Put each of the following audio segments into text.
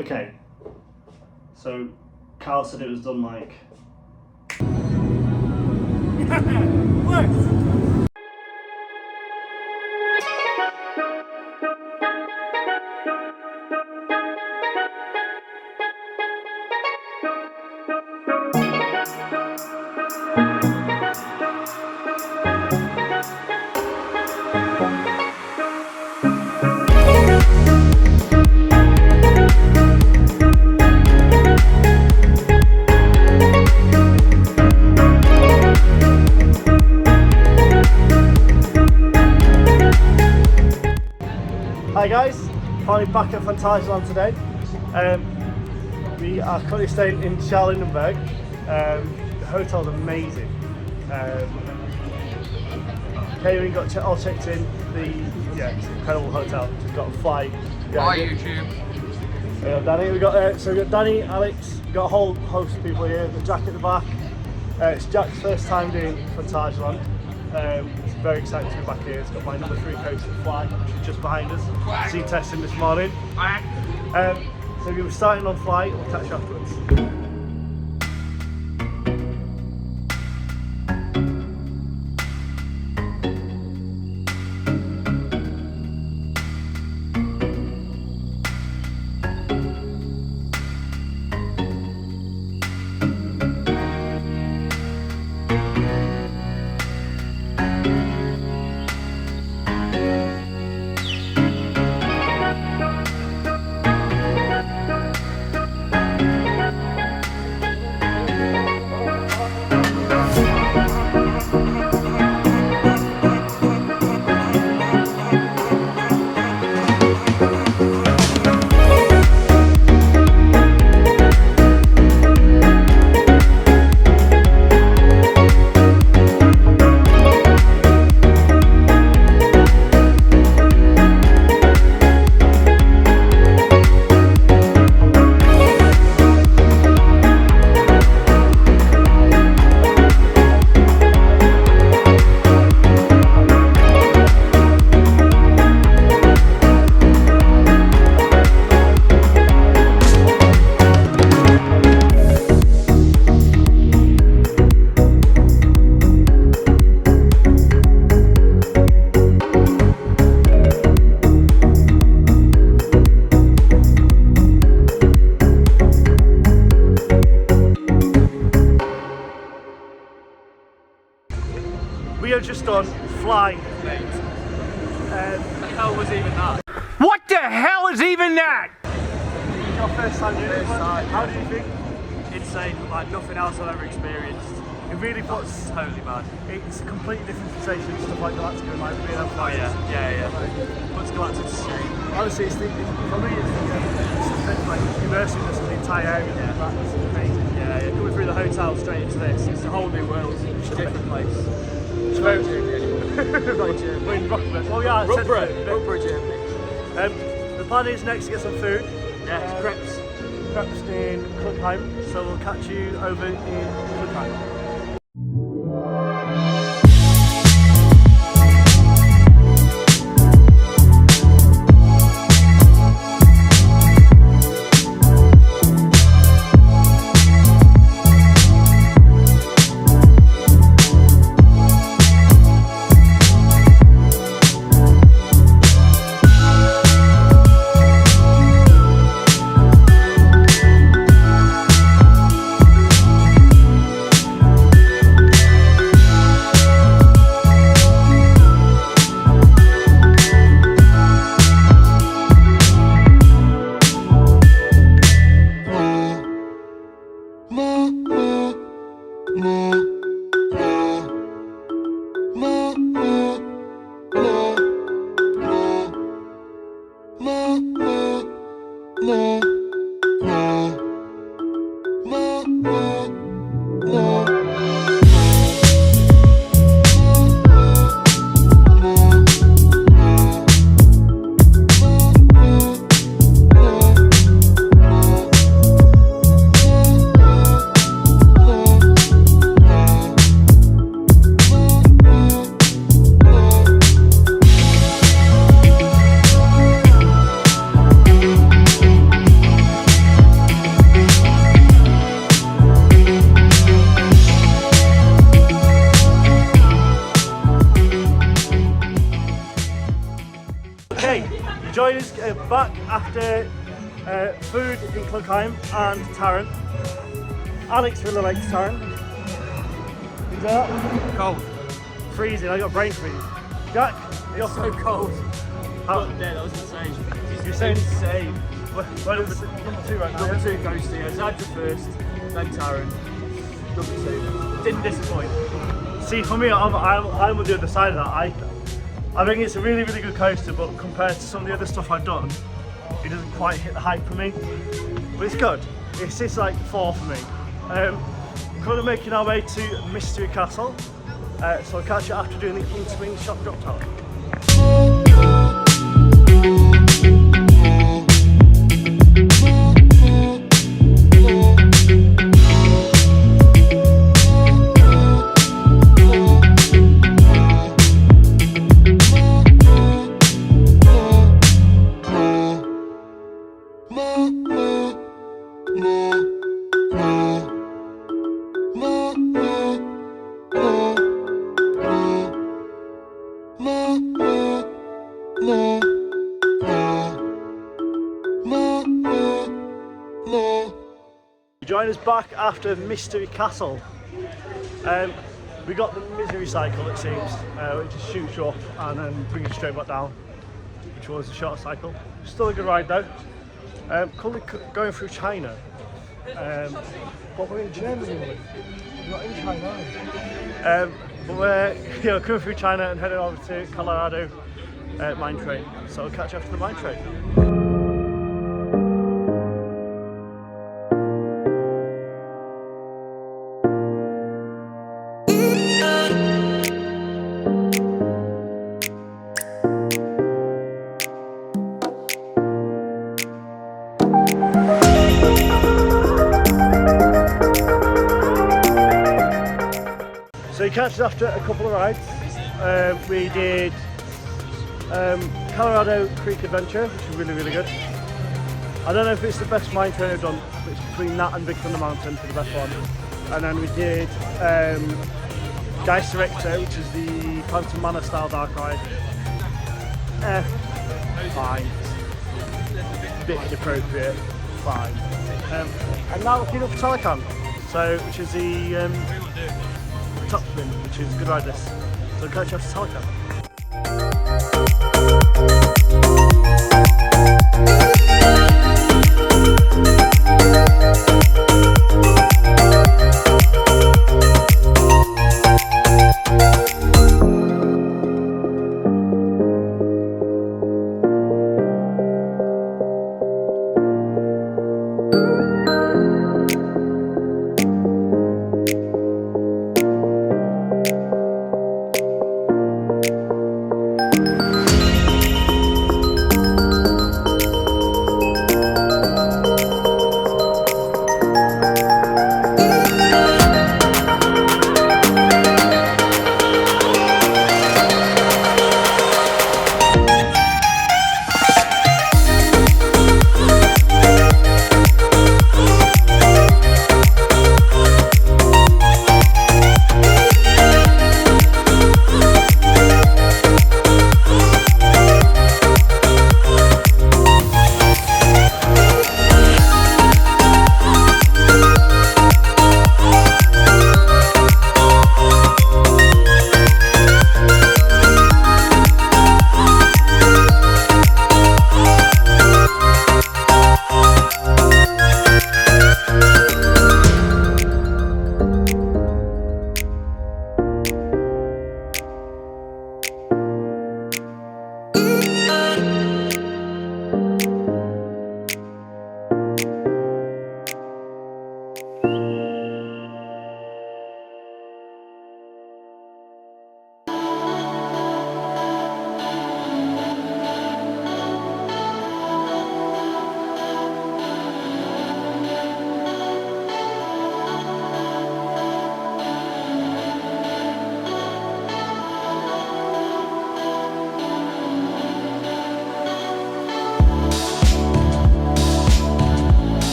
Okay, so Carl said it was done like... Hi guys, finally back at Phantasialand today. We are currently staying in Charlottenburg. The hotel's amazing. Catering got all checked in. It's an incredible hotel. Just got F.L.Y. Hi YouTube. Danny, we got Danny, Alex, got a whole host of people here. The Jack at the back. It's Jack's first time doing Phantasialand. It's very excited to be back here. It's got my number 3 coach F.L.Y, which is just behind us. See testing this morning. So we're starting on F.L.Y. We'll catch you afterwards. We have just done F.L.Y. What the hell was even that? What the hell is even that? It's your first time doing it. How do you think? Insane, like nothing else I've ever experienced. It really puts... Totally mad. It's a completely different sensation to stuff like Galactica and like being able to... Oh yeah. Puts Galactic to street. Honestly, for me, it's like immersiveness of the entire area. Yeah. That's amazing. Yeah. Coming through the hotel straight into this, it's a whole new world. It's a different place. It's very We're in Rockford. Oh yeah, Rockford Germany. The plan is next to get some food. Yeah, crepes. Crepes in Klugheim, so we'll catch you over in Klugheim. back after food in KARUD and Taron. Alex really likes Taron. Is that? Cold. Freezing, I got brain freeze. Jack, you're So cold. How? Dead, I was insane. You're saying Insane. Where is number 2 right now? Number 2 goes to you. Zadra first, then Taron. Number 2. Didn't disappoint. See, for me, I'm on the other side of that. I think it's a really, really good coaster, but compared to some of the other stuff I've done, it doesn't quite hit the hype for me. But it's good. It's just like 4 for me. Currently making our way to Mystery Castle. So I'll catch you after doing the in-swing shop drop top. Join us back after Mystery Castle. We got the Misery Cycle, it seems, which just shoots you up and then brings you straight back down, which was a short cycle. Still a good ride though. Currently going through China, but we're in Germany. We're not in China. But we're coming through China and heading over to Colorado mine train. So we'll catch you after the mine train. So you catch us after a couple of rides. We did Colorado Creek Adventure, which was really, really good. I don't know if it's the best mine train I've done, but it's between that and Big Thunder Mountain for the best one. And then we did Director, which is the Phantom Manor style dark ride. Fine. Bit inappropriate, fine. And now looking up Talocan, which is the top spin, which is good ride this. So catch you after Talocan.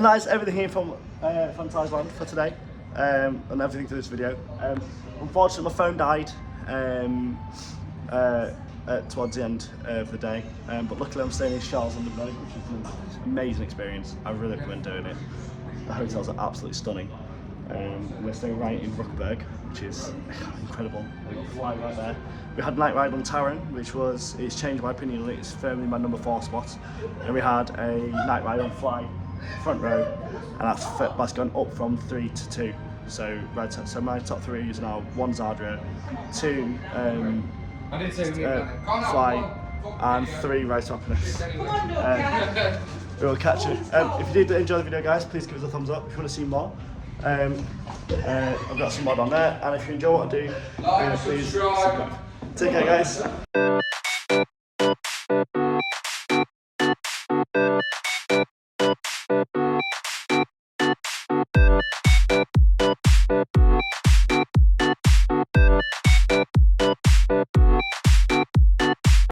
that is everything here from Phantasialand for today, and everything for this video. Unfortunately, my phone died towards the end of the day, but luckily I'm staying in Charles on the Road, which is an amazing experience. I really recommend doing it. The hotels are absolutely stunning. We're staying right in Ruckberg, which is incredible. We've got F.L.Y right there. We had a night ride on Taron, it's changed my opinion on it, it's firmly my number 4 spot. And we had a night ride on F.L.Y, front row, and that's gone up from 3 to 2. So my top 3 is now 1 Zadra, 2 F.L.Y, and 3 Rise to Happiness. We will catch you. If you did enjoy the video, guys, please give us a thumbs up if you want to see more. I've got some mod on there, and if you enjoy what I do, please subscribe. Take care, guys.